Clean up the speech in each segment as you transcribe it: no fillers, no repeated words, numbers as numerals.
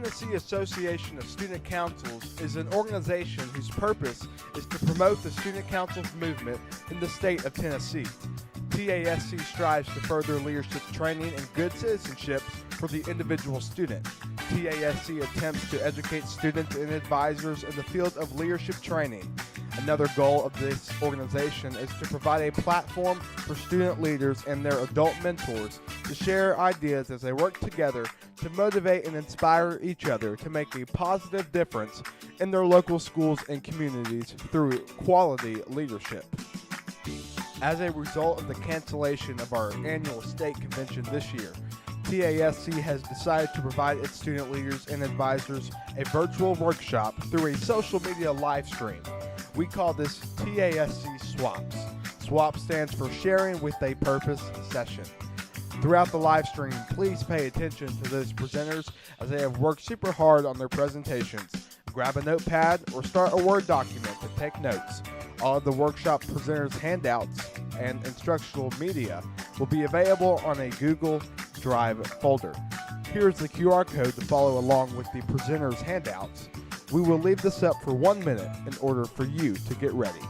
Tennessee Association of Student Councils is an organization whose purpose is to promote the student council's movement in the state of Tennessee. TASC strives to further leadership training and good citizenship for the individual student. TASC attempts to educate students and advisors in the field of leadership training. Another goal of this organization is to provide a platform for student leaders and their adult mentors to share ideas as they work together to motivate and inspire each other to make a positive difference in their local schools and communities through quality leadership. As a result of the cancellation of our annual state convention this year, TASC has decided to provide its student leaders and advisors a virtual workshop through a social media live stream. We call this TASC SWAPS. SWAPS stands for Sharing with a Purpose Session. Throughout the live stream, please pay attention to those presenters as they have worked super hard on their presentations. Grab a notepad or start a Word document to take notes. All of the workshop presenters' handouts and instructional media will be available on a Google Drive folder. Here's the QR code to follow along with the presenters' handouts. We will leave this up for 1 minute in order for you to get ready.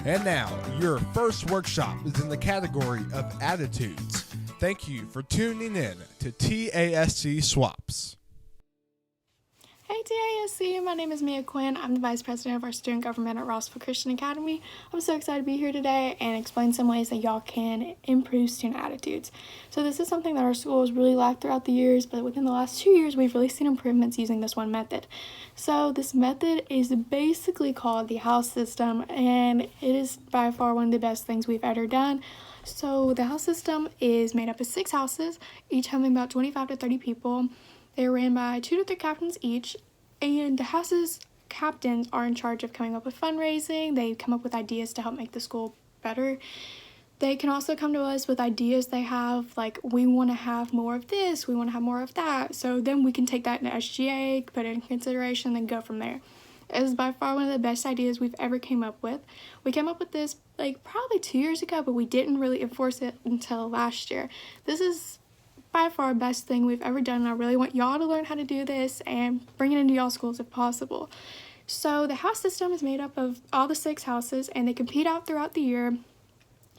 And now, your first workshop is in the category of attitudes. Thank you for tuning in to TASC SWAPS. Hey TASC, my name is Mia Quinn. I'm the Vice President of our Student Government at Rossville Christian Academy. I'm so excited to be here today and explain some ways that y'all can improve student attitudes. So this is something that our school has really lacked throughout the years, but within the last 2 years, we've really seen improvements using this one method. So this method is basically called the house system, and it is by far one of the best things we've ever done. So the house system is made up of 6 houses, each having about 25 to 30 people. They're ran by 2 to 3 captains each, and the house's captains are in charge of coming up with fundraising. They come up with ideas to help make the school better. They can also come to us with ideas they have, like, we want to have more of this, we want to have more of that. So then we can take that into SGA, put it in consideration, and go from there. It is by far one of the best ideas we've ever came up with. We came up with this, probably 2 years ago, but we didn't really enforce it until last year. This is by far the best thing we've ever done, and I really want y'all to learn how to do this and bring it into y'all schools if possible. So the house system is made up of all the 6 houses, and they compete out throughout the year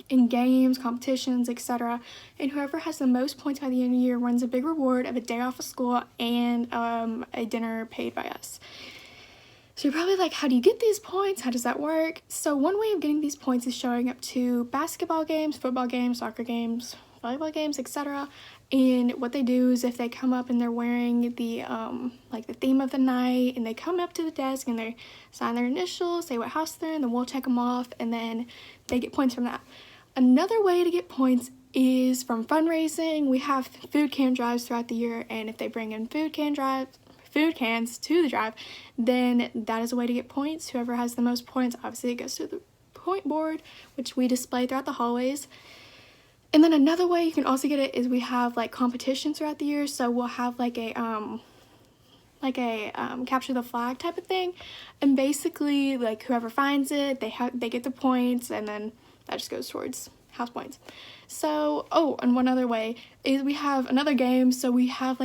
in games, competitions, etc. And whoever has the most points by the end of the year wins a big reward of a day off of school and a dinner paid by us. So you're probably like, how do you get these points? How does that work? So one way of getting these points is showing up to basketball games, football games, soccer games, volleyball games, etc. And what they do is if they come up and they're wearing the the theme of the night, and they come up to the desk and they sign their initials, say what house they're in, then we'll check them off, and then they get points from that. Another way to get points is from fundraising. We have food can drives throughout the year, and if they bring in food cans to the drive, then that is a way to get points. Whoever has the most points, obviously it goes to the point board, which we display throughout the hallways. And then another way you can also get it is we have competitions throughout the year. So we'll have a capture the flag type of thing, and basically whoever finds it, they get the points, and then that just goes towards house points. So and one other way is we have another game. So we have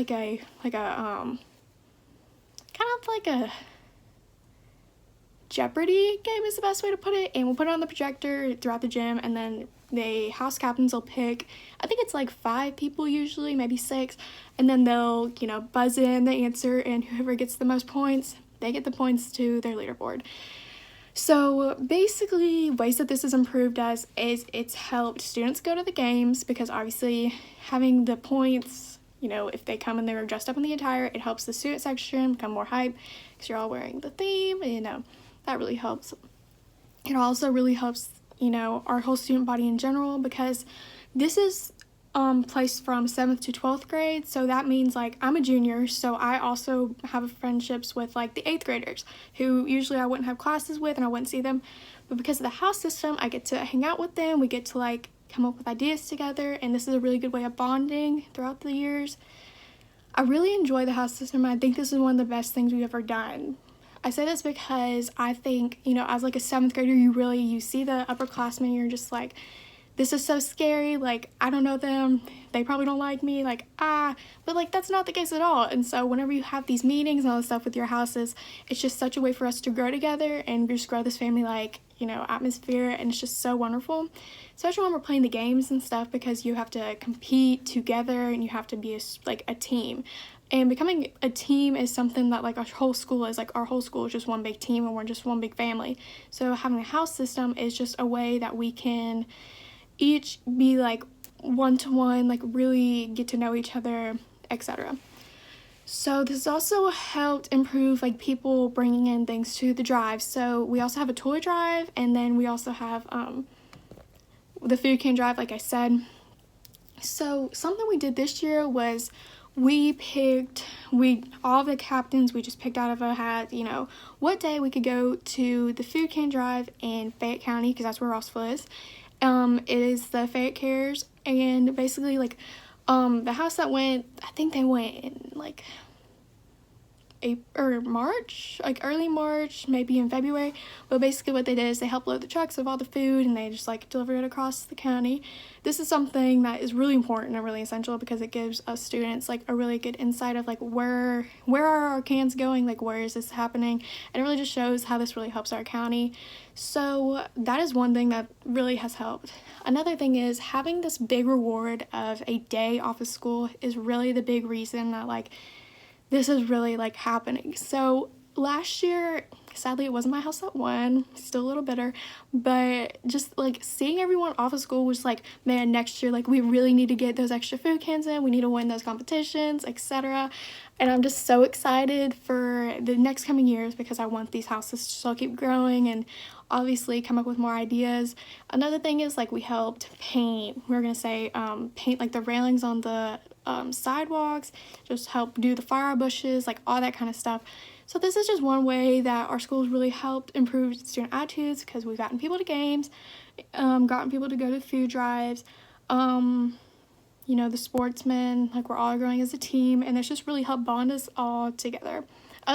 Jeopardy game is the best way to put it, and we'll put it on the projector throughout the gym, and then the house captains will pick, I think it's like 5 people usually, maybe 6, and then they'll, buzz in the answer, and whoever gets the most points, they get the points to their leaderboard. So basically, ways that this has improved us is it's helped students go to the games, because obviously having the points, if they come and they're dressed up in the attire, it helps the student section become more hype because you're all wearing the theme, and that really helps. It also really helps, our whole student body in general, because this is placed from 7th to 12th grade, so that means like I'm a junior, so I also have friendships with like the 8th graders who usually I wouldn't have classes with and I wouldn't see them, but because of the house system I get to hang out with them. We get to like come up with ideas together, and this is a really good way of bonding throughout the years. I really enjoy the house system, and I think this is one of the best things we've ever done. I say this because I think, as like a 7th grader, you see the upperclassmen, and you're just like, this is so scary, like, I don't know them, they probably don't like me, but like, that's not the case at all. And so whenever you have these meetings and all this stuff with your houses, it's just such a way for us to grow together and just grow this family, atmosphere, and it's just so wonderful, especially when we're playing the games and stuff, because you have to compete together and you have to be a team. And becoming a team is something that our whole school is, our whole school is just one big team, and we're just one big family. So having a house system is just a way that we can each be one-to-one, really get to know each other, etc. So this also helped improve people bringing in things to the drive. So we also have a toy drive, and then we also have the food can drive, like I said. So something we did this year was all the captains, we just picked out of a hat, what day we could go to the food can drive in Fayette County, because that's where Rossville is. It is the Fayette Cares, and basically the house that went, I think they went in March, early March, maybe in February. But basically what they did is they helped load the trucks of all the food, and they just delivered it across the county. This is something that is really important and really essential, because it gives us students a really good insight of where are our cans going, where is this happening, and it really just shows how this really helps our county. So that is one thing that really has helped. Another thing is having this big reward of a day off of school is really the big reason that this is really happening. So last year, sadly it wasn't my house that won, still a little bitter, but just seeing everyone off of school was man, next year we really need to get those extra food cans in, we need to win those competitions, etc. And I'm just so excited for the next coming years, because I want these houses to still keep growing and obviously come up with more ideas. Another thing is we helped paint, paint the railings on the sidewalks, just help do the fire bushes, all that kind of stuff. So this is just one way that our schools really helped improve student attitudes, because we've gotten people to games, gotten people to go to food drives, the sportsmen, we're all growing as a team, and it's just really helped bond us all together.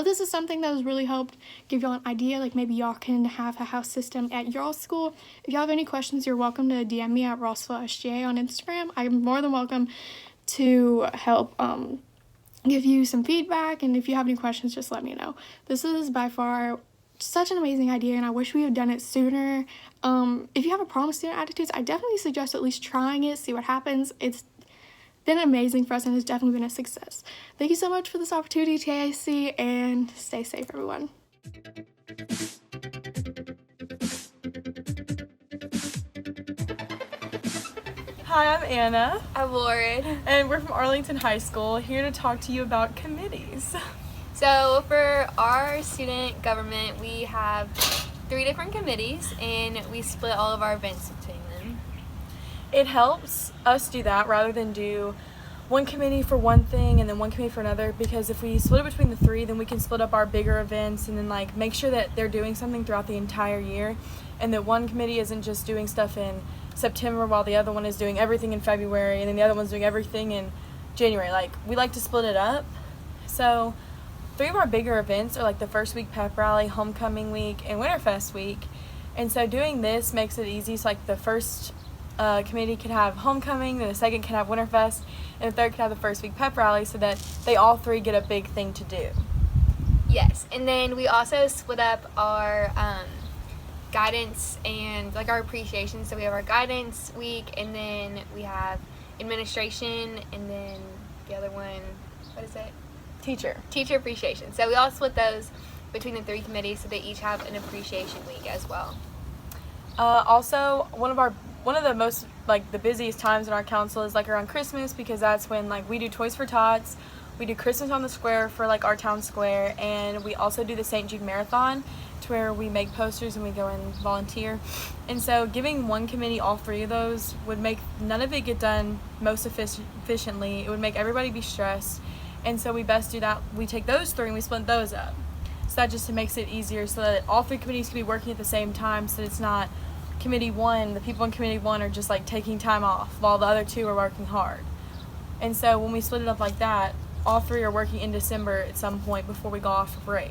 This is something that has really helped give y'all an idea, maybe y'all can have a house system at your school. If y'all have any questions, you're welcome to DM me at Rossville SGA on Instagram. I'm more than welcome to help give you some feedback, and if you have any questions, just let me know. This is by far such an amazing idea, and I wish we had done it sooner. If you have a problem with student attitudes, I definitely suggest at least trying it, see what happens. It's been amazing for us, and it's definitely been a success. Thank you so much for this opportunity, TASC, and stay safe, everyone. Hi, I'm Anna. I'm Lauren. And we're from Arlington High School, here to talk to you about committees. So for our student government, we have 3 different committees, and we split all of our events between them. It helps us do that rather than do one committee for one thing and then one committee for another, because if we split it between the 3, then we can split up our bigger events and then make sure that they're doing something throughout the entire year, and that one committee isn't just doing stuff in September while the other one is doing everything in February, and then the other one's doing everything in January. We like to split it up. So 3 of our bigger events are the first week pep rally, homecoming week, and Winterfest week. And so doing this makes it easy. So the first committee could have homecoming, then the second can have Winterfest, and the third could have the first week pep rally, so that they all 3 get a big thing to do. Yes, and then we also split up our guidance and like our appreciation. So we have our guidance week, and then we have administration, and then the other one, what is it? Teacher appreciation. So we all split those between the 3 committees, so they each have an appreciation week as well. Also, one of the most like the busiest times in our council is like around Christmas, because that's when like we do Toys for Tots, we do Christmas on the Square for like our town square, and we also do the St. Jude Marathon, to where we make posters and we go and volunteer. And so giving one committee all 3 of those would make none of it get done most efficiently. It would make everybody be stressed. And so we best do that. We take those 3 and we split those up. So that just makes it easier, so that all 3 committees can be working at the same time, so that it's not committee 1, the people in committee 1 are just like taking time off while the other 2 are working hard. And so when we split it up like that, all 3 are working in December at some point before we go off for break.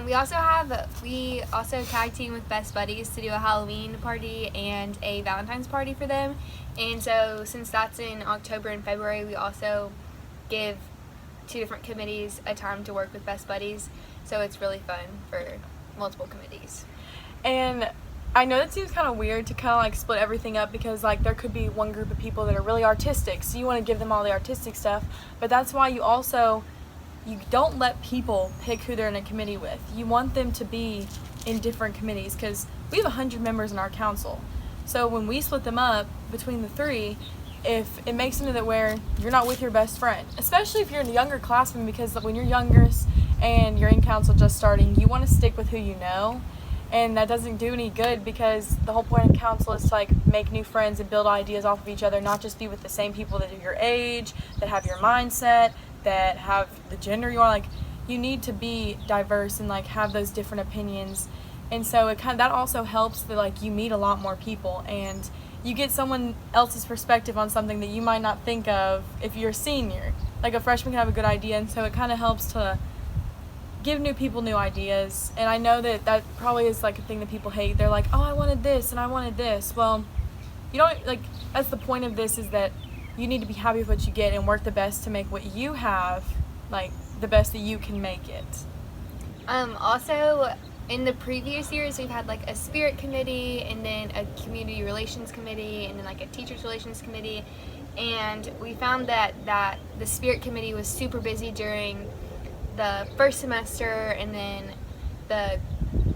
We also tag team with Best Buddies to do a Halloween party and a Valentine's party for them. And so since that's in October and February, we also give 2 different committees a time to work with Best Buddies. So it's really fun for multiple committees. And I know that seems kind of weird to kind of like split everything up, because like there could be one group of people that are really artistic, so you want to give them all the artistic stuff, but that's why you don't let people pick who they're in a committee with. You want them to be in different committees, because we have 100 members in our council. So when we split them up between the 3, if it makes it that where you're not with your best friend, especially if you're in a younger classman, because when you're younger and you're in council just starting, you want to stick with who you know. And that doesn't do any good, because the whole point of council is to like make new friends and build ideas off of each other, not just be with the same people that are your age, that have your mindset, that have the gender you want. Like, you need to be diverse and like have those different opinions. And so that also helps that like you meet a lot more people, and you get someone else's perspective on something that you might not think of if you're a senior. Like a freshman can have a good idea, and so it kind of helps to give new people new ideas. And I know that probably is like a thing that people hate. They're like, oh, I wanted this and I wanted this. Well, you don't, like, that's the point of this, is that you need to be happy with what you get and work the best to make what you have like the best that you can make it. Also, in the previous years, we've had like a spirit committee, and then a community relations committee, and then like a teachers relations committee. And we found that the spirit committee was super busy during the first semester, and then the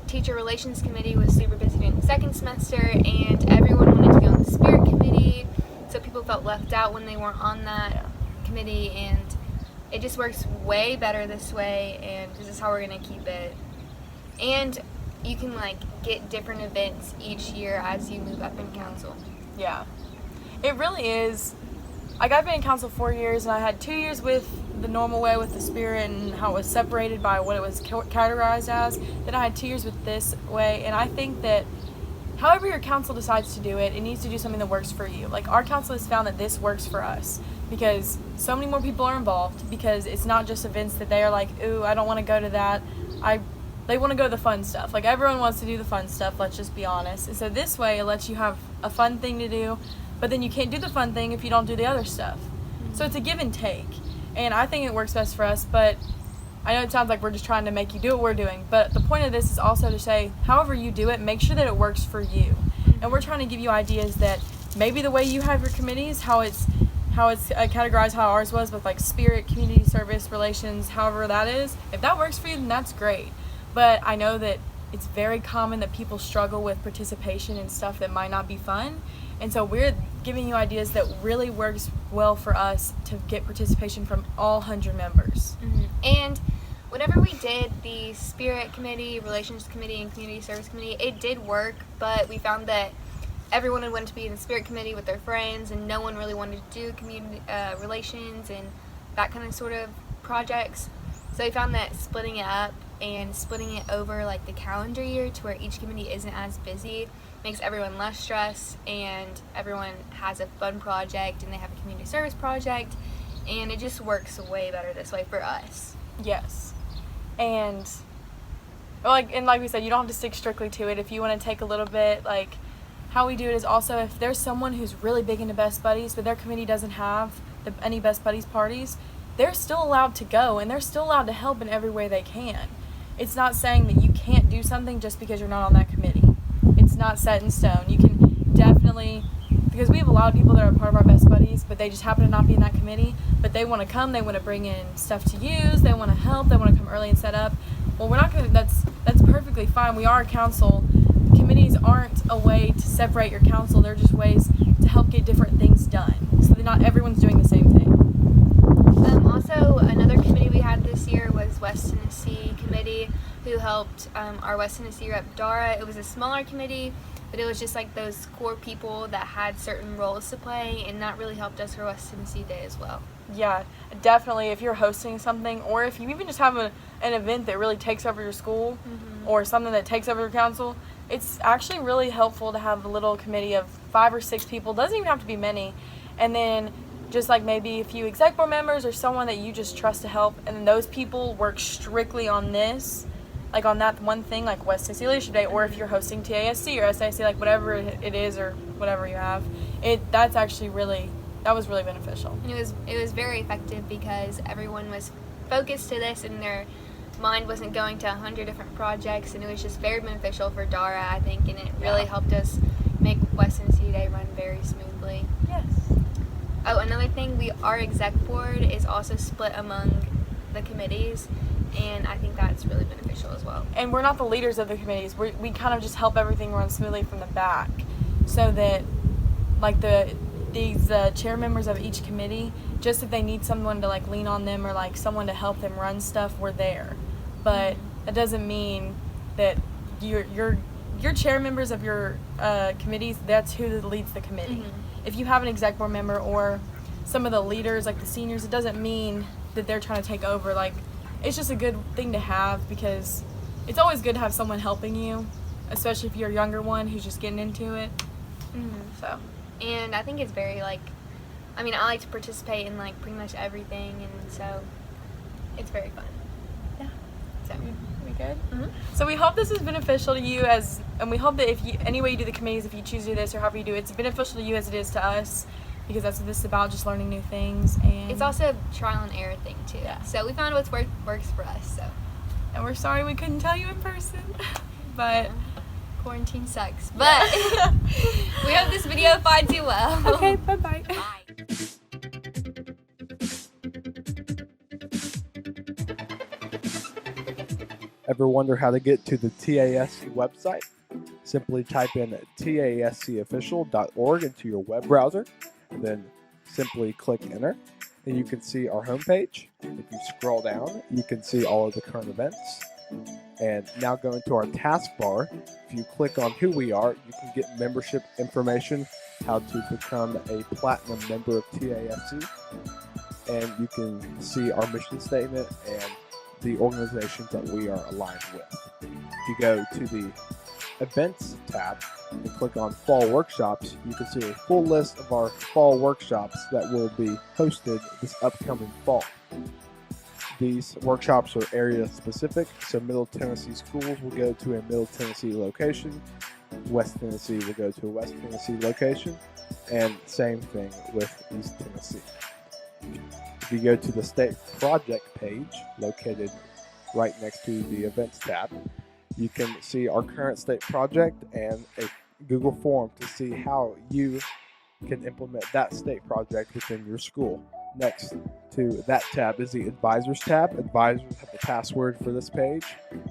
teacher relations committee was super busy during the second semester, and everyone wanted to be on the spirit committee, so people felt left out when they weren't on that committee. And it just works way better this way, and this is how we're going to keep it. And you can like get different events each year as you move up in council. Yeah, it really is. Like, I've been in council 4 years, and I had 2 years with the normal way with the spirit and how it was separated by what it was categorized as. Then I had 2 years with this way, and I think that however your council decides to do it, it needs to do something that works for you. Like, our council has found that this works for us, because so many more people are involved, because it's not just events that they are like, ooh, I don't want to go to that. They want to go to the fun stuff. Like, everyone wants to do the fun stuff, let's just be honest. And so this way, it lets you have a fun thing to do, but then you can't do the fun thing if you don't do the other stuff. So it's a give and take. And I think it works best for us, but I know it sounds like we're just trying to make you do what we're doing. But the point of this is also to say, however you do it, make sure that it works for you. And we're trying to give you ideas that maybe the way you have your committees, how it's categorized, how ours was with like spirit, community service, relations, however that is. If that works for you, then that's great. But I know that it's very common that people struggle with participation and stuff that might not be fun. And so we're giving you ideas that really works well for us to get participation from all 100 members. Mm-hmm. And whenever we did the spirit committee, relations committee, and community service committee, it did work, but we found that everyone would want to be in the spirit committee with their friends, and no one really wanted to do community relations and that kind of sort of projects. So we found that splitting it up and splitting it over like the calendar year to where each committee isn't as busy makes everyone less stressed, and everyone has a fun project, and they have a community service project, and it just works way better this way for us. Yes. And like we said, you don't have to stick strictly to it. If you want to take a little bit, like how we do it is also, if there's someone who's really big into Best Buddies but their committee doesn't have any Best Buddies parties, they're still allowed to go and they're still allowed to help in every way they can. It's not saying that you can't do something just because you're not on that committee. It's not set in stone. You can definitely, because we have a lot of people that are part of our best buddies, but they just happen to not be in that committee, but they want to come, they want to bring in stuff to use, they want to help, they want to come early and set up. Well, we're not going to, that's perfectly fine. We are a council. Committees aren't a way to separate your council. They're just ways to help get different things done, so that not everyone's doing the same thing. Also, another committee we had this year was West Tennessee Committee, who helped our West Tennessee rep Dara. It was a smaller committee, but it was just like those core people that had certain roles to play, and that really helped us for West Tennessee Day as well. Yeah, definitely. If you're hosting something, or if you even just have an event that really takes over your school, or something that takes over your council, it's actually really helpful to have a little committee of 5 or 6 people. Doesn't even have to be many. And then just like maybe a few exec board members or someone that you just trust to help, and then those people work strictly on this, like on that one thing, like West Tennessee Leadership Day, or if you're hosting TASC or SIC, like whatever it is or whatever you have, that was really beneficial. And it was very effective because everyone was focused to this and their mind wasn't going to 100 different projects, and it was just very beneficial for Dara, I think, and it really helped us make West Tennessee Day run very smoothly. Yes. Oh, another thing, our exec board is also split among the committees, and I think that's really beneficial as well. And we're not the leaders of the committees. We kind of just help everything run smoothly from the back, so that like these chair members of each committee, just if they need someone to like lean on them or like someone to help them run stuff, we're there. But that doesn't mean that your chair members of your committees, that's who leads the committee. If you have an exec board member or some of the leaders, like the seniors, it doesn't mean that they're trying to take over. Like, it's just a good thing to have, because it's always good to have someone helping you, especially if you're a younger one who's just getting into it. So. And I think it's very I like to participate in like pretty much everything, and so it's very fun. Yeah. So we good? So we hope this is beneficial to you, and we hope that if you, any way you do the committees, if you choose to do this or however you do it, it's beneficial to you as it is to us, because that's what this is about, just learning new things. And it's also a trial and error thing too. Yeah. So we found what's works for us. So. And we're sorry we couldn't tell you in person, but quarantine sucks. But we hope this video finds you well. Okay, bye-bye. Bye. Ever wonder how to get to the TASC website? Simply type in tascofficial.org into your web browser, and then simply click enter, and you can see our homepage. If you scroll down, you can see all of the current events. And now going to our taskbar, if you click on who we are, you can get membership information, how to become a platinum member of TASC, and you can see our mission statement and the organizations that we are aligned with. If you go to the events tab and click on fall workshops, you can see a full list of our fall workshops that will be hosted this upcoming fall. These workshops are area specific, so Middle Tennessee schools will go to a Middle Tennessee location, West Tennessee will go to a West Tennessee location, and same thing with East Tennessee. If you go to the state project page located right next to the events tab, you can see our current state project and a Google form to see how you can implement that state project within your school. Next to that tab is the Advisors tab. Advisors have the password for this page.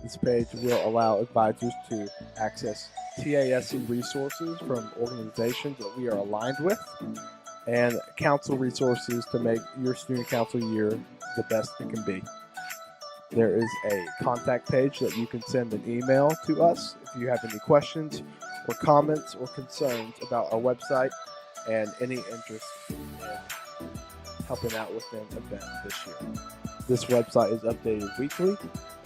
This page will allow advisors to access TASC resources from organizations that we are aligned with, and council resources to make your student council year the best it can be. There is a contact page that you can send an email to us if you have any questions or comments or concerns about our website and any interest in helping out with an event this year. This website is updated weekly,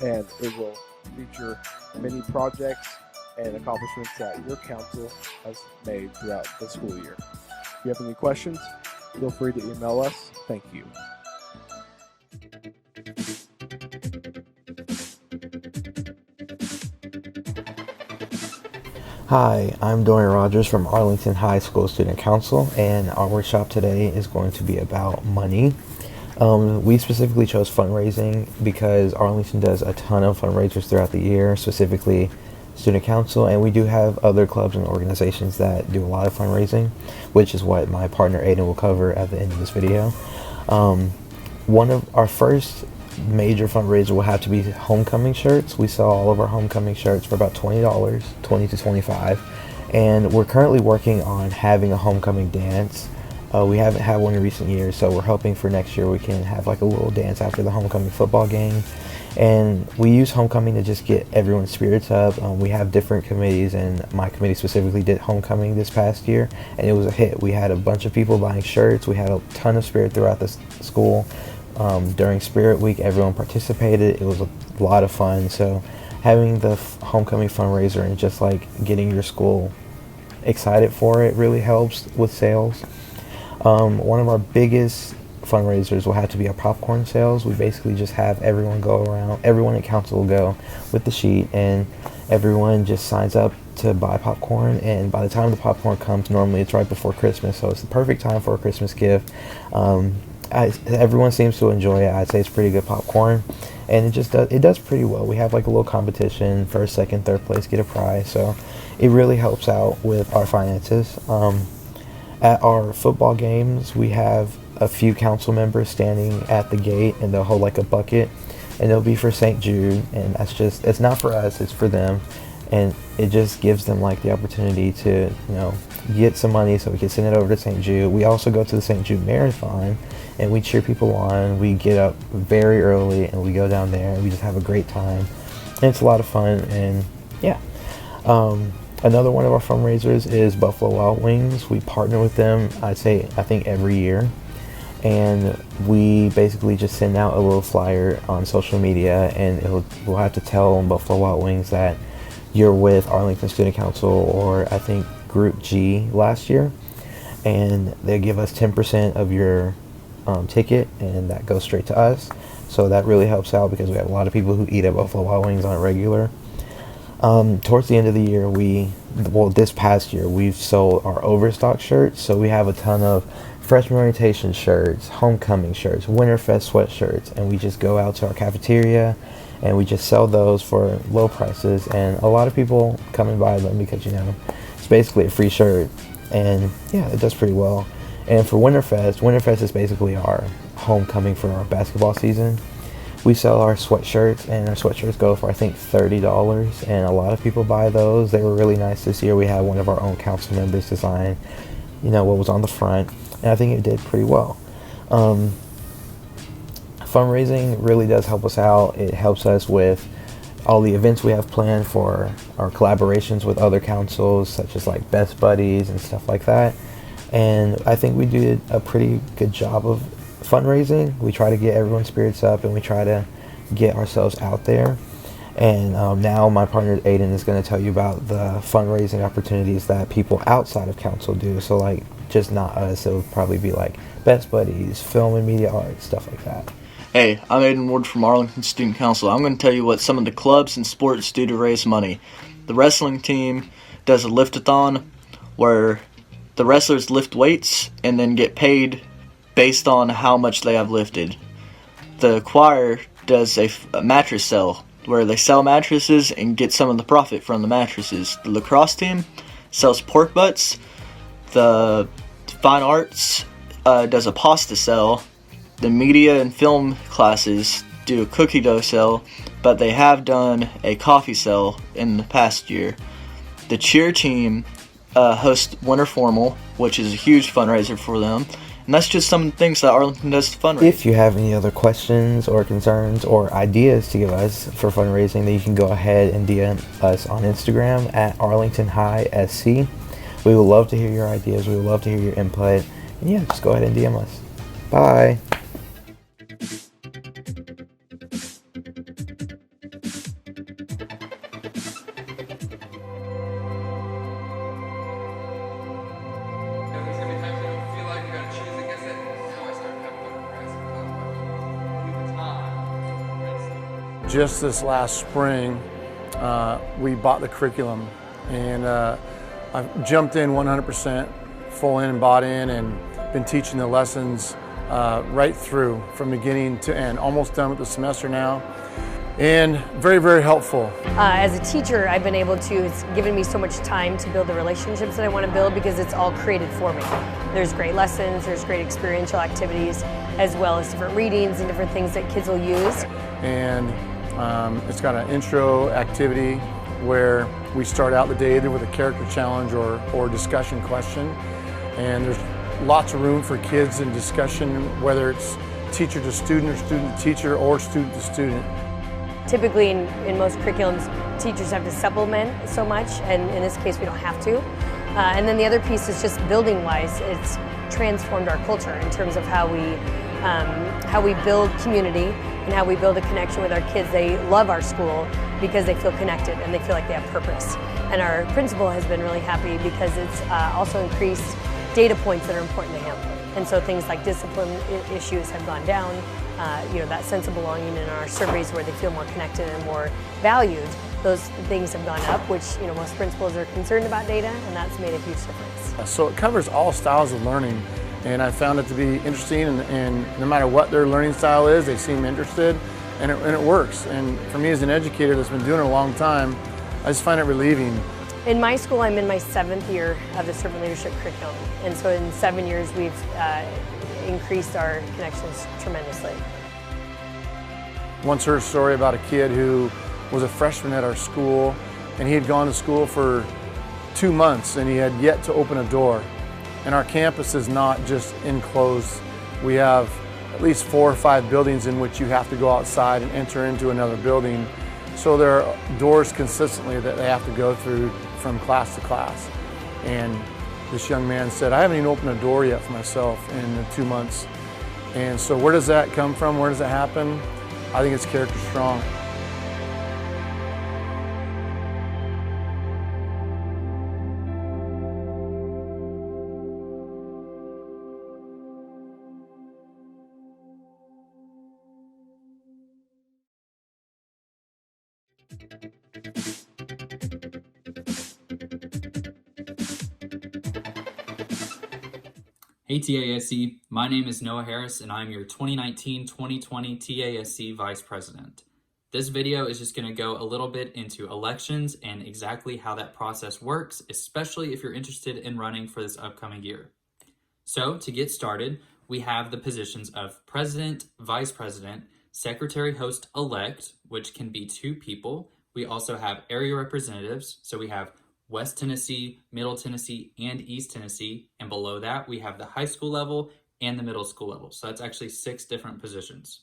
and it will feature many projects and accomplishments that your council has made throughout the school year. If you have any questions, feel free to email us. Thank you. Hi, I'm Dorian Rogers from Arlington High School Student Council, and our workshop today is going to be about money. We specifically chose fundraising because Arlington does a ton of fundraisers throughout the year, specifically student council, and we do have other clubs and organizations that do a lot of fundraising, which is what my partner Aiden will cover at the end of this video. One of our first major fundraiser will have to be homecoming shirts. We sell all of our homecoming shirts for about $20, $20 to $25, and we're currently working on having a homecoming dance. We haven't had one in recent years, so we're hoping for next year we can have like a little dance after the homecoming football game. And we use homecoming to just get everyone's spirits up. We have different committees, and my committee specifically did homecoming this past year, and it was a hit. We had a bunch of people buying shirts. We had a ton of spirit throughout the school. During Spirit Week, everyone participated. It was a lot of fun. So having the homecoming fundraiser and just like getting your school excited for it really helps with sales. One of our biggest fundraisers will have to be our popcorn sales. We basically just have everyone go around, everyone in council will go with the sheet, and everyone just signs up to buy popcorn, and by the time the popcorn comes, normally it's right before Christmas, so it's the perfect time for a Christmas gift. Everyone seems to enjoy it. I'd say it's pretty good popcorn, and it does pretty well. We have like a little competition, first, second, third place get a prize, so it really helps out with our finances. At our football games, we have a few council members standing at the gate, and they'll hold like a bucket, and it'll be for St. Jude, and it's not for us, it's for them, and it just gives them like the opportunity to, get some money so we can send it over to St. Jude. We also go to the St. Jude Marathon, and we cheer people on. We get up very early, and we go down there, and we just have a great time, and it's a lot of fun, and yeah. Another one of our fundraisers is Buffalo Wild Wings. We partner with them, I think every year. And we basically just send out a little flyer on social media, and we'll have to tell Buffalo Wild Wings that you're with Arlington Student Council, or I think Group G last year. And they give us 10% of your ticket, and that goes straight to us. So that really helps out because we have a lot of people who eat at Buffalo Wild Wings on a regular. Towards the end of the year, this past year, we've sold our overstock shirts. So we have a ton of freshman orientation shirts, homecoming shirts, Winterfest sweatshirts, and we just go out to our cafeteria and we just sell those for low prices. And a lot of people come and buy them because, it's basically a free shirt. And yeah, it does pretty well. And for Winterfest is basically our homecoming for our basketball season. We sell our sweatshirts, and our sweatshirts go for I think $30, and a lot of people buy those. They were really nice this year. We had one of our own council members design, what was on the front, and I think it did pretty well. Fundraising really does help us out. It helps us with all the events we have planned for our collaborations with other councils, such as like Best Buddies and stuff like that. And I think we did a pretty good job of fundraising. We try to get everyone's spirits up, and we try to get ourselves out there. And now my partner Aiden is going to tell you about the fundraising opportunities that people outside of council do. So like just not us, it would probably be like Best Buddies, film and media arts, stuff like that. Hey, I'm Aiden Ward from Arlington Student Council. I'm going to tell you what some of the clubs and sports do to raise money. The wrestling team does a lift-a-thon where the wrestlers lift weights and then get paid based on how much they have lifted. The choir does a mattress sale where they sell mattresses and get some of the profit from the mattresses. The lacrosse team sells pork butts. The fine arts does a pasta sale. The media and film classes do a cookie dough sale, but they have done a coffee sale in the past year. The cheer team hosts Winter Formal, which is a huge fundraiser for them. And that's just some of the things that Arlington does to fundraise. If you have any other questions or concerns or ideas to give us for fundraising, then you can go ahead and DM us on Instagram at Arlington High SC. We would love to hear your ideas. We would love to hear your input. And yeah, just go ahead and DM us. Bye. Just this last spring, we bought the curriculum, and I've jumped in 100%, full in and bought in, and been teaching the lessons right through from beginning to end. Almost done with the semester now, and very, very helpful. As a teacher, I've been able to, it's given me so much time to build the relationships that I want to build because it's all created for me. There's great lessons, there's great experiential activities, as well as different readings and different things that kids will use. And it's got an intro activity where we start out the day either with a character challenge or discussion question. And there's lots of room for kids in discussion, whether it's teacher to student or student to teacher or student to student. Typically in most curriculums, teachers have to supplement so much, and in this case we don't have to. And then the other piece is just building-wise, it's transformed our culture in terms of how we build community and how we build a connection with our kids. They love our school because they feel connected and they feel like they have purpose. And our principal has been really happy because it's also increased data points that are important to him. And so things like discipline issues have gone down. That sense of belonging in our surveys where they feel more connected and more valued, those things have gone up, which most principals are concerned about data, and that's made a huge difference. So it covers all styles of learning, and I found it to be interesting, and no matter what their learning style is, they seem interested, and it works. And for me as an educator that's been doing it a long time, I just find it relieving. In my school, I'm in my 7th year of the servant leadership curriculum, and so in 7 years we've increased our connections tremendously. Once heard a story about a kid who was a freshman at our school, and he had gone to school for 2 months and he had yet to open a door. And our campus is not just enclosed. We have at least 4 or 5 buildings in which you have to go outside and enter into another building. So there are doors consistently that they have to go through from class to class. And this young man said, I haven't even opened a door yet for myself in the 2 months. And so where does that come from? Where does it happen? I think it's character strong. Hey TASC, my name is Noah Harris and I'm your 2019-2020 TASC Vice President. This video is just going to go a little bit into elections and exactly how that process works, especially if you're interested in running for this upcoming year. So to get started, we have the positions of President, Vice President, Secretary Host-Elect, which can be 2 people. We also have area representatives, so we have West Tennessee, Middle Tennessee, and East Tennessee. And below that, we have the high school level and the middle school level. So that's actually 6 different positions.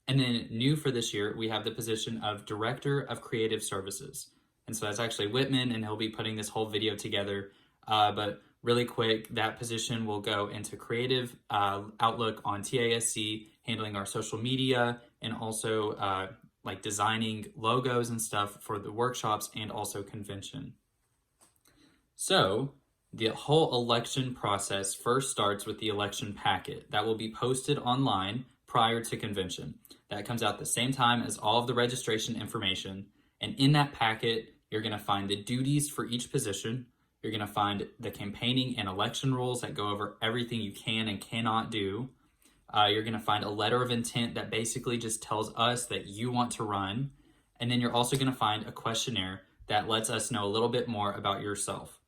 And then new for this year, we have the position of Director of Creative Services. And so that's actually Whitman, and he'll be putting this whole video together. But really quick, that position will go into creative outlook on TASC, handling our social media, and also like designing logos and stuff for the workshops and also convention. So the whole election process first starts with the election packet that will be posted online prior to convention. That comes out the same time as all of the registration information. And in that packet, you're going to find the duties for each position. You're going to find the campaigning and election rules that go over everything you can and cannot do. You're going to find a letter of intent that basically just tells us that you want to run. And then you're also going to find a questionnaire that lets us know a little bit more about yourself.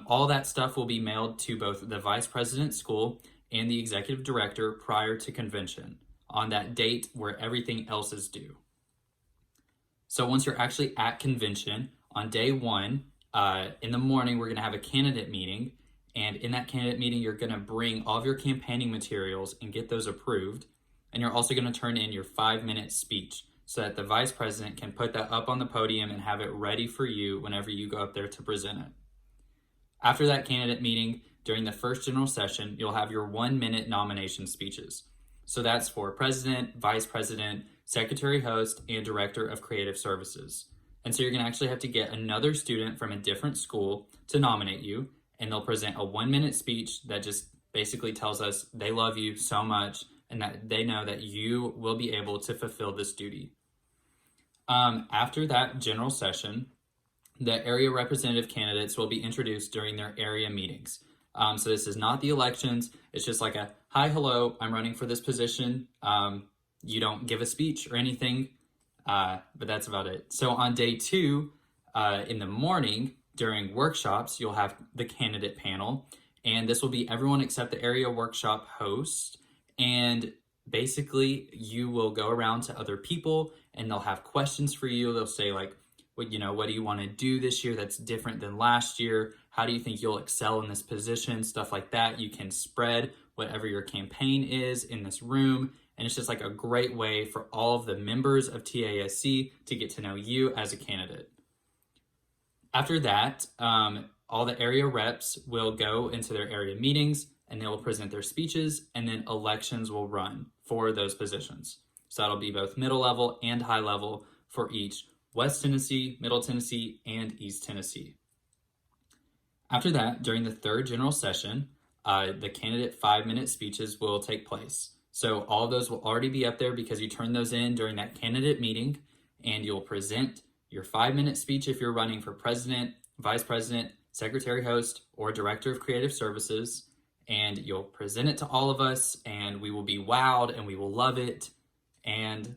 All that stuff will be mailed to both the Vice President's school and the Executive Director prior to convention on that date where everything else is due. So once you're actually at convention, on day 1, in the morning, we're going to have a candidate meeting. And in that candidate meeting, you're going to bring all of your campaigning materials and get those approved. And you're also going to turn in your 5-minute speech so that the Vice President can put that up on the podium and have it ready for you whenever you go up there to present it. After that candidate meeting, during the first general session, you'll have your 1-minute nomination speeches. So that's for President, Vice President, Secretary Host, and Director of Creative Services. And so you're going to actually have to get another student from a different school to nominate you, and they'll present a 1-minute speech that just basically tells us they love you so much and that they know that you will be able to fulfill this duty. After that general session, the area representative candidates will be introduced during their area meetings. So this is not the elections, it's just like a hi, hello, I'm running for this position. You don't give a speech or anything, but that's about it. So on day 2, in the morning, during workshops, you'll have the candidate panel, and this will be everyone except the area workshop host. And basically, you will go around to other people, and they'll have questions for you. They'll say like, what do you want to do this year that's different than last year? How do you think you'll excel in this position? Stuff like that. You can spread whatever your campaign is in this room. And it's just like a great way for all of the members of TASC to get to know you as a candidate. After that, all the area reps will go into their area meetings and they will present their speeches, and then elections will run for those positions. So that'll be both middle level and high level for each West Tennessee, Middle Tennessee, and East Tennessee. After that, during the 3rd general session, the candidate 5-minute speeches will take place. So all of those will already be up there because you turn those in during that candidate meeting, and you'll present your 5-minute speech if you're running for president, vice president, secretary host, or director of creative services, and you'll present it to all of us, and we will be wowed and we will love it. And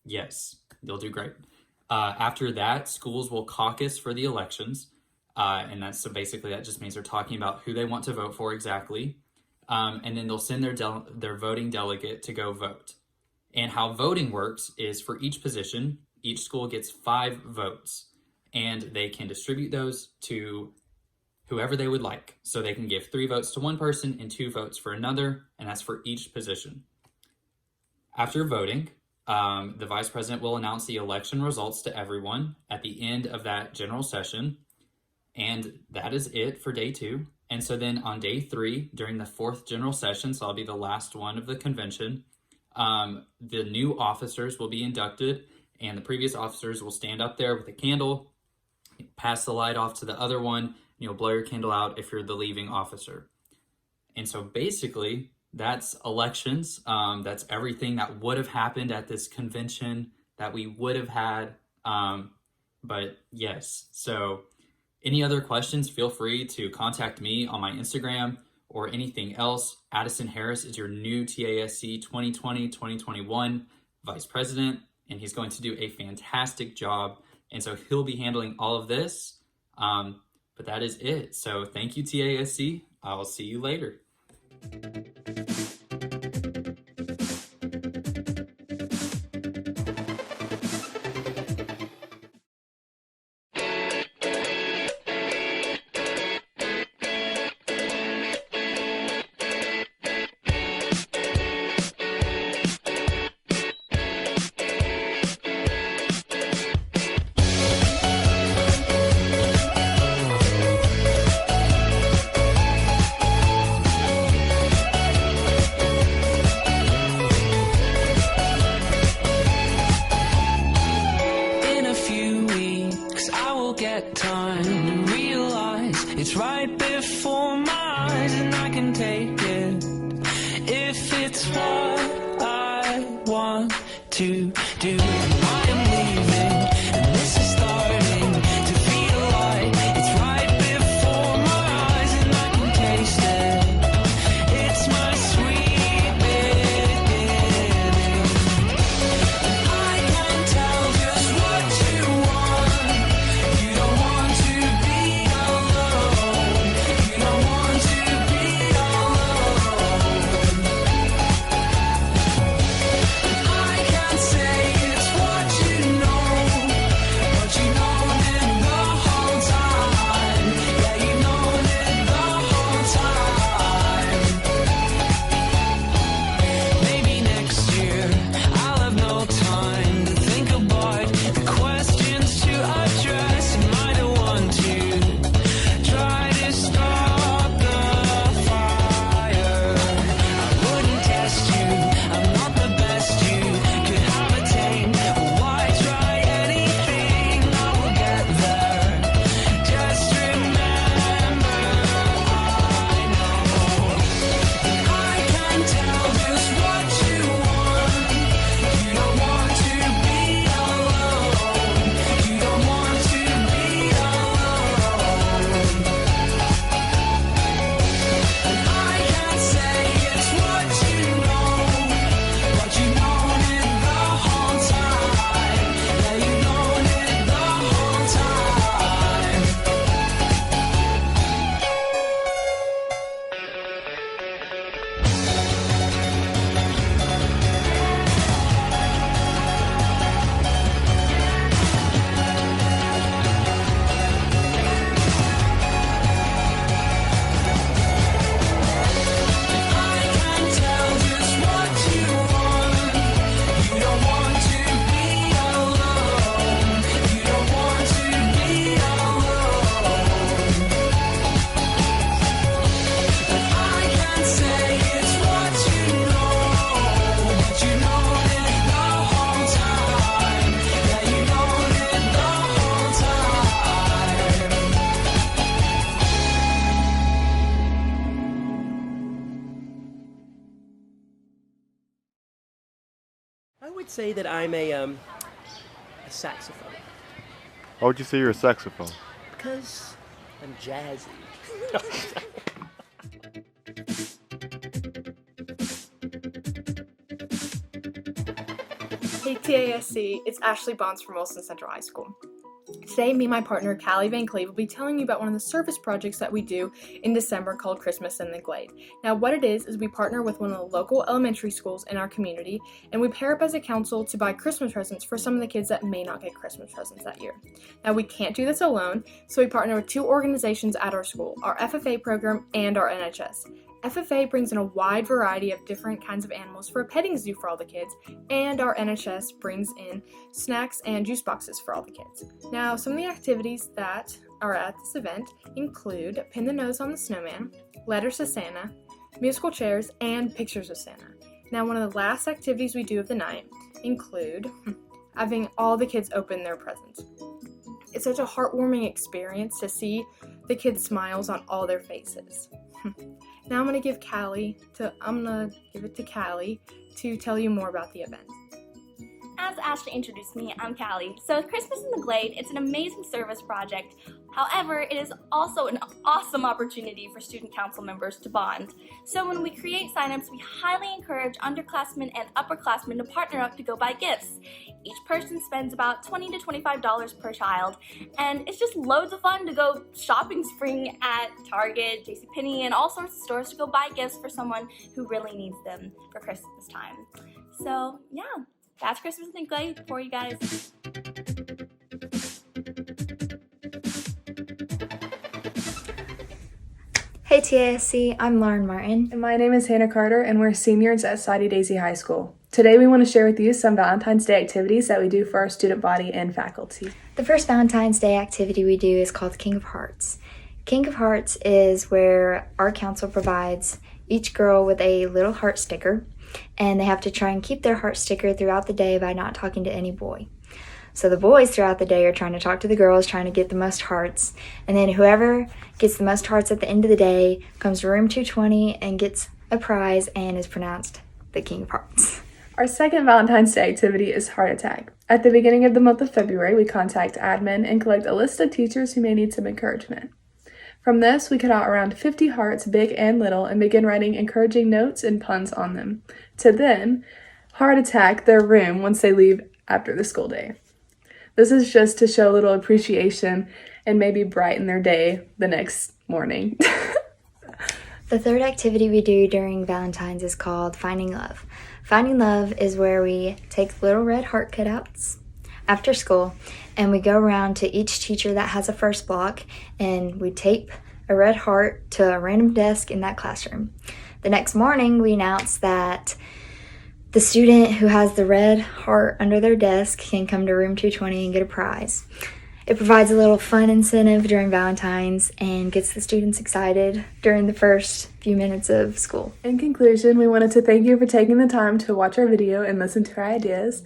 yes, you'll do great. After that, schools will caucus for the elections. And that's so basically that just means they're talking about who they want to vote for exactly. And then they'll send their voting delegate to go vote. And how voting works is for each position, each school gets 5 votes, and they can distribute those to whoever they would like. So they can give 3 votes to one person and 2 votes for another, and that's for each position. After voting, the vice president will announce the election results to everyone at the end of that general session. And that is it for day 2. And so then on day 3, during the 4th general session, so I'll be the last one of the convention, the new officers will be inducted, and the previous officers will stand up there with a candle, pass the light off to the other one, and you'll blow your candle out if you're the leaving officer. And so basically, that's elections. That's everything that would have happened at this convention that we would have had. But yes, so any other questions, feel free to contact me on my Instagram or anything else. Addison Harris is your new TASC 2020-2021 Vice President, and he's going to do a fantastic job. And so he'll be handling all of this. But that is it. So thank you, TASC. I'll see you later. Get time and realize it's right before my eyes, and I can take it if it's what I want to do. I am leaving, and this is starting to feel like it's right before my eyes, and I can taste it. It's my sweet beginning. I can tell just what you want. You don't want to be alone. You don't want to be alone. I can't say it's what would say that I'm a saxophone. Why would you say you're a saxophone? Because I'm jazzy. Hey TASC, it's Ashley Bonds from Wilson Central High School. Today, me and my partner, Callie Van Cleve, will be telling you about one of the service projects that we do in December called Christmas in the Glade. Now, what it is we partner with one of the local elementary schools in our community, and we pair up as a council to buy Christmas presents for some of the kids that may not get Christmas presents that year. Now, we can't do this alone, so we partner with two organizations at our school, our FFA program and our NHS. FFA brings in a wide variety of different kinds of animals for a petting zoo for all the kids, and our NHS brings in snacks and juice boxes for all the kids. Now, some of the activities that are at this event include Pin the Nose on the Snowman, Letters to Santa, musical chairs, and pictures of Santa. Now, one of the last activities we do of the night include having all the kids open their presents. It's such a heartwarming experience to see the kids' smiles on all their faces. Now I'm going to give it to Callie to tell you more about the event. As Ashley introduced me, I'm Callie. So Christmas in the Glade, it's an amazing service project. However, it is also an awesome opportunity for student council members to bond. So when we create signups, we highly encourage underclassmen and upperclassmen to partner up to go buy gifts. Each person spends about $20 to $25 per child, and it's just loads of fun to go shopping spree at Target, JCPenney, and all sorts of stores to go buy gifts for someone who really needs them for Christmas time. So yeah, that's Christmas in the Glade for you guys. Hey TASC, I'm Lauren Martin. And my name is Hannah Carter, and we're seniors at Soddy Daisy High School. Today we want to share with you some Valentine's Day activities that we do for our student body and faculty. The first Valentine's Day activity we do is called King of Hearts. King of Hearts is where our council provides each girl with a little heart sticker, and they have to try and keep their heart sticker throughout the day by not talking to any boy. So the boys throughout the day are trying to talk to the girls, trying to get the most hearts, and then whoever gets the most hearts at the end of the day comes to room 220 and gets a prize and is pronounced the King of Hearts. Our second Valentine's Day activity is Heart Attack. At the beginning of the month of February, we contact admin and collect a list of teachers who may need some encouragement. From this, we cut out around 50 hearts, big and little, and begin writing encouraging notes and puns on them, to then heart attack their room once they leave after the school day. This is just to show a little appreciation and maybe brighten their day the next morning. The third activity we do during Valentine's is called Finding Love. Finding Love is where we take little red heart cutouts after school and we go around to each teacher that has a first block and we tape a red heart to a random desk in that classroom. The next morning we announce that the student who has the red heart under their desk can come to room 220 and get a prize. It provides a little fun incentive during Valentine's and gets the students excited during the first few minutes of school. In conclusion, we wanted to thank you for taking the time to watch our video and listen to our ideas.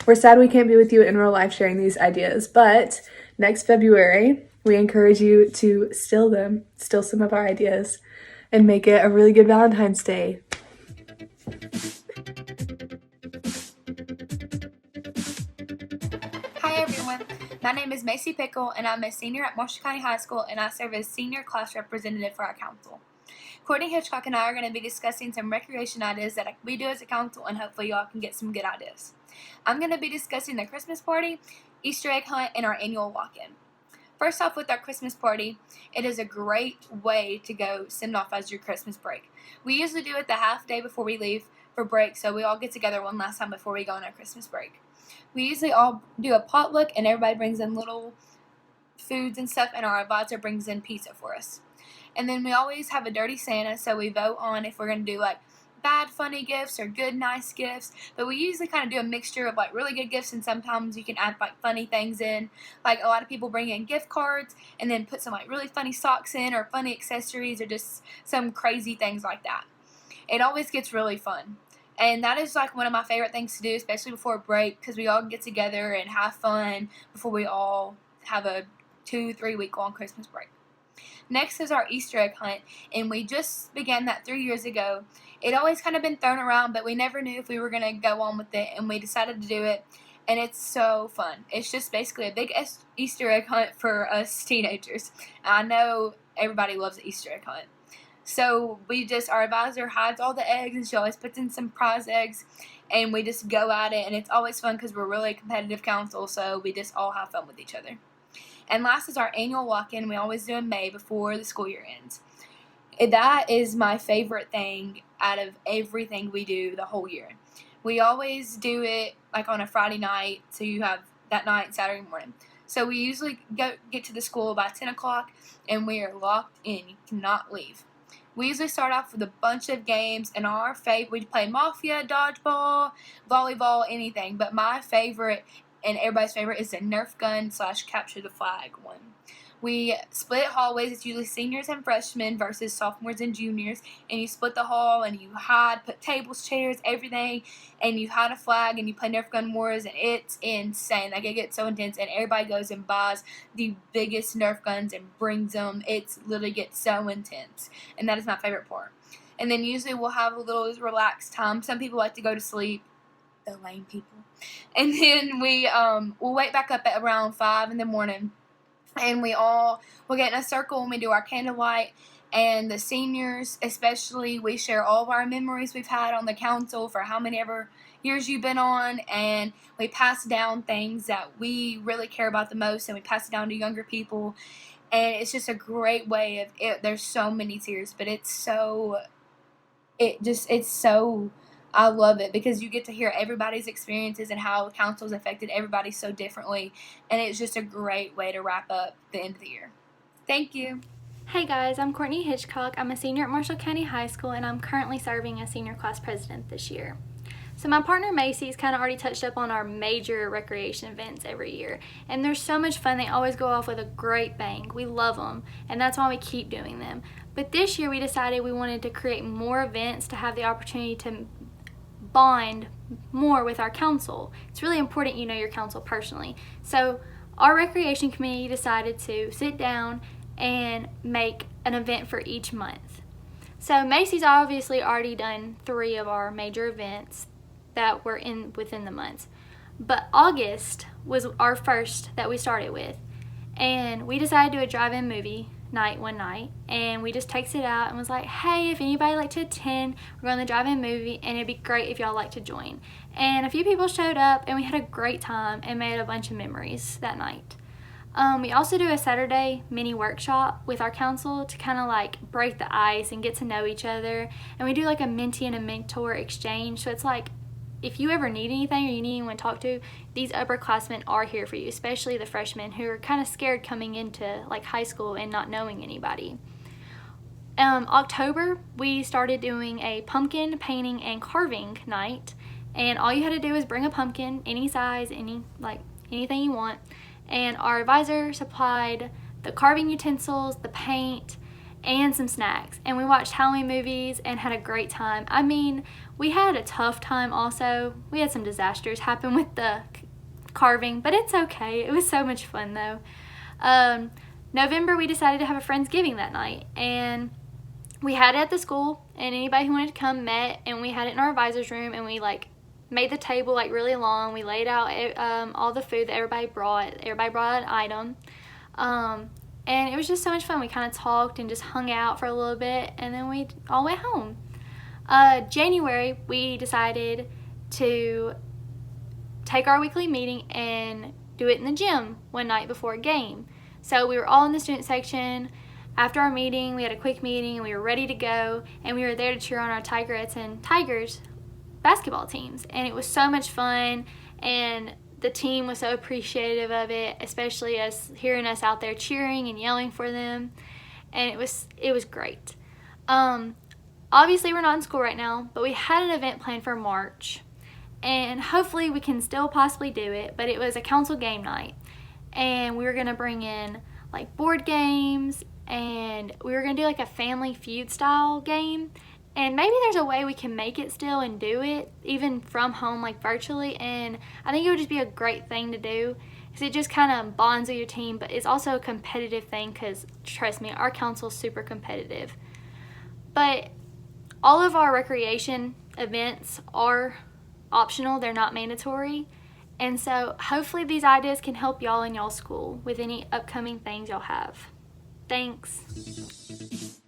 We're sad we can't be with you in real life sharing these ideas, but next February, we encourage you to steal some of our ideas, and make it a really good Valentine's Day. Hi everyone, my name is Macy Pickle and I'm a senior at Marshall County High School and I serve as senior class representative for our council. Courtney Hitchcock and I are going to be discussing some recreation ideas that we do as a council and hopefully y'all can get some good ideas. I'm going to be discussing the Christmas party, Easter egg hunt, and our annual walk-in. First off with our Christmas party, it is a great way to go send off as your Christmas break. We usually do it the half day before we leave for break so we all get together one last time before we go on our Christmas break. We usually all do a potluck and everybody brings in little foods and stuff and our advisor brings in pizza for us. And then we always have a dirty Santa, so we vote on if we're going to do like bad funny gifts or good nice gifts. But we usually kind of do a mixture of like really good gifts and sometimes you can add like funny things in. Like a lot of people bring in gift cards and then put some like really funny socks in or funny accessories or just some crazy things like that. It always gets really fun. And that is like one of my favorite things to do, especially before break, because we all get together and have fun before we all have a 2-3 week long Christmas break. Next is our Easter egg hunt, and we just began that 3 years ago. It always kind of been thrown around, but we never knew if we were going to go on with it, and we decided to do it, and it's so fun. It's just basically a big Easter egg hunt for us teenagers. I know everybody loves the Easter egg hunt. So our advisor hides all the eggs, and she always puts in some prize eggs, and we just go at it, and it's always fun because we're really a competitive council, so we just all have fun with each other. And last is our annual walk-in. We always do in May before the school year ends. That is my favorite thing out of everything we do the whole year. We always do it like on a Friday night, so you have that night Saturday morning. So we usually get to the school by 10 o'clock, and we are locked in. You cannot leave. We usually start off with a bunch of games, and we play Mafia, Dodgeball, Volleyball, anything. But my favorite, and everybody's favorite, is the Nerf gun / capture the flag one. We split hallways. It's usually seniors and freshmen versus sophomores and juniors. And you split the hall, and you hide, put tables, chairs, everything. And you hide a flag, and you play Nerf gun wars. And it's insane. Like, it gets so intense. And everybody goes and buys the biggest Nerf guns and brings them. It's literally gets so intense. And that is my favorite part. And then usually we'll have a little relaxed time. Some people like to go to sleep. The lame people. And then we'll wake back up at around 5 in the morning. And we'll get in a circle when we do our candlelight. And the seniors, especially, we share all of our memories we've had on the council for how many ever years you've been on. And we pass down things that we really care about the most, and we pass it down to younger people. And it's just a great way of it. There's so many tiers, but I love it because you get to hear everybody's experiences and how council's affected everybody so differently, and it's just a great way to wrap up the end of the year. Thank you. Hey guys, I'm Courtney Hitchcock. I'm a senior at Marshall County High School, and I'm currently serving as senior class president this year. So my partner Macy's kind of already touched up on our major recreation events every year, and they're so much fun. They always go off with a great bang. We love them, and that's why we keep doing them. But this year we decided we wanted to create more events to have the opportunity to bond more with our council. It's really important you know your council personally. So our recreation committee decided to sit down and make an event for each month. So Macy's obviously already done 3 of our major events that were within the months. But August was our first that we started with. And we decided to do a drive-in movie night one night, and we just texted out and was like, hey, if anybody like to attend, we're going to the drive-in movie, and it'd be great if y'all like to join. And a few people showed up, and we had a great time and made a bunch of memories that night. We also do a Saturday mini workshop with our council to kind of like break the ice and get to know each other, and we do like a mentee and a mentor exchange. So it's like, if you ever need anything or you need anyone to talk to, these upperclassmen are here for you, especially the freshmen who are kind of scared coming into like high school and not knowing anybody. October, we started doing a pumpkin painting and carving night, and all you had to do was bring a pumpkin, any size, anything you want, and our advisor supplied the carving utensils, the paint, and some snacks. And we watched Halloween movies and had a great time. I mean, we had a tough time also. We had some disasters happen with the carving, but it's okay. It was so much fun though. November, we decided to have a Friendsgiving that night, and we had it at the school, and anybody who wanted to come met, and we had it in our advisor's room, and we like made the table like really long. We laid out all the food that everybody brought. Everybody brought an item. And it was just so much fun. We kind of talked and just hung out for a little bit, and then we all went home. January, we decided to take our weekly meeting and do it in the gym one night before a game. So we were all in the student section. After our meeting, we had a quick meeting, and we were ready to go, and we were there to cheer on our Tigerettes and Tigers basketball teams. And it was so much fun, and the team was so appreciative of it, especially us hearing us out there cheering and yelling for them, and it was great. Obviously we're not in school right now, but we had an event planned for March, and hopefully we can still possibly do it. But it was a council game night, and we were gonna bring in like board games, and we were gonna do like a Family Feud style game. And maybe there's a way we can make it still and do it even from home, like virtually, and I think it would just be a great thing to do. because it just kind of bonds with your team, but it's also a competitive thing because, trust me, our council is super competitive. But all of our recreation events are optional, they're not mandatory. And so hopefully these ideas can help y'all in y'all's school with any upcoming things y'all have. Thanks.